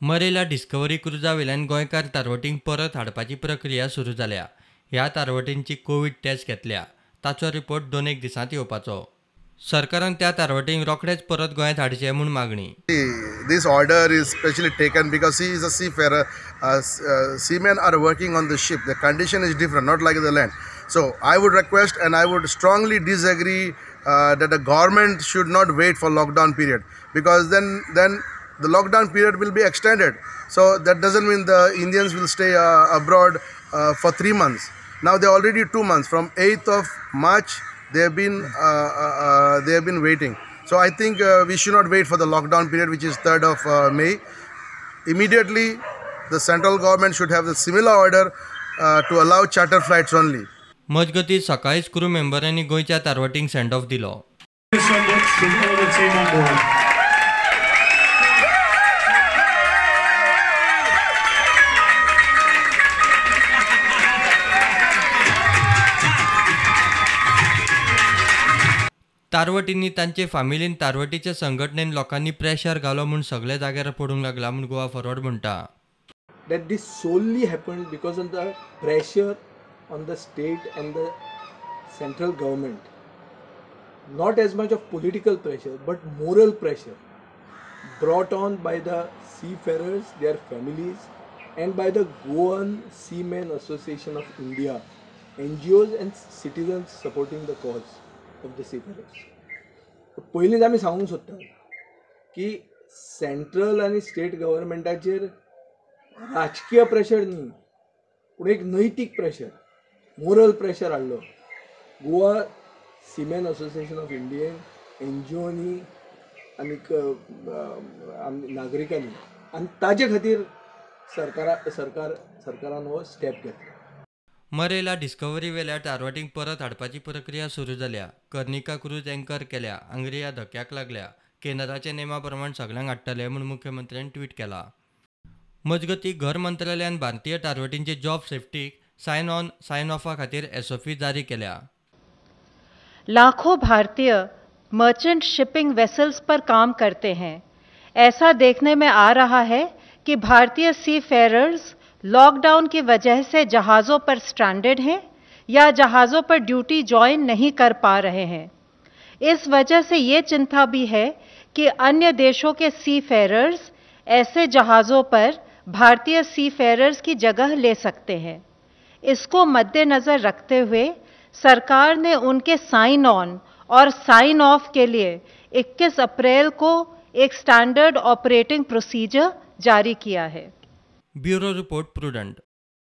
मरेला डिस्कवरी क्रुजावेल्यान गोंयकार तारवटींक परत हाडपाची प्रक्रिया सुरू जाल्या. ह्या तारवटींची कोविड टेस्ट घेतल्या. ताचो रिपोर्ट 2 दिसांत येवपाचो. सरकारान त्या तारवटींक रोखडेच परत गोंयांत हाडचे म्हूण मागणी. This order is specially taken because he is a seafarer. Seamen are working on the ship. The condition is different, not like the land. So I would request and I would strongly disagree that the government should not wait for lockdown period, because then the lockdown period will be extended. So that doesn't mean the Indians will stay abroad for 3 months. Now they are already 2 months. From 8th of March they have been waiting. So I think we should not wait for the lockdown period, which is 3rd of May. Immediately the central government should have the similar order to allow charter flights only. मजगतीं सकाळीच crew मेंबरांनी गोंयच्या तारवटींक send off दिलो. तारवटींनी तांचे फामिलीन तारवटीच्या संघटनेन लोकांनी pressure घालो म्हूण सगळे जाग्यार पडूंक लागला म्हूण गोवा फॉरवर्ड म्हणटा. That this solely happened because of the pressure on the state and the central government. Not as much of political pressure, but moral pressure brought on by the seafarers, their families, and by the Goan Seamen Association of India, NGOs and citizens supporting the cause of the seafarers. पयलींच आमी सांगूंक सोदता की central आनी state गव्हर्मेंटाचेर राजकीय pressure न्ही, पूण एक नैतीक प्रेशर, मोरल प्रेशर हाडलो गोवा सीमेन असोसिएशन ऑफ इंडिया, NGOनी आनीक नागरिकांनी, आनी ताजे खातीर सरकारान हो स्टेप घेतलो. मरेला डिस्कवरी वेल्या तारवटींक परत हाडपाची प्रक्रिया सुरू जाल्या. कर्निका क्रूज एंकर केल्या. आंग्रिया धक्क्याक लागल्या. केंद्राच्या नेमा प्रमाण सगळ्यांक हाडटले म्हूण मुख्यमंत्र्यांनी ट्वीट केला. मजगतीं घर मंत्रालयान भारतीय तारवटींचे जॉब सेफ्टीक सायन ऑफा खातीर SOP जारी केल्या. लाखों भारतीय मर्चेंट शिपिंग वेसल्स पर काम करते हैं. ऐसा देखने में आ रहा है कि भारतीय सीफेरर्स लॉकडाउन की वजह से जहाज़ों पर स्ट्रैंडेड हैं या जहाज़ों पर ड्यूटी ज्वाइन नहीं कर पा रहे हैं. इस वजह से ये चिंता भी है कि अन्य देशों के सीफेरर्स ऐसे जहाज़ों पर भारतीय सीफेरर्स की जगह ले सकते हैं. इसको मद्देनज़र रखते हुए सरकार ने उनके साइन ऑन और साइन ऑफ के लिए 21 अप्रैल को एक स्टैंडर्ड ऑपरेटिंग प्रोसीजर जारी किया है. Bureau report prudent.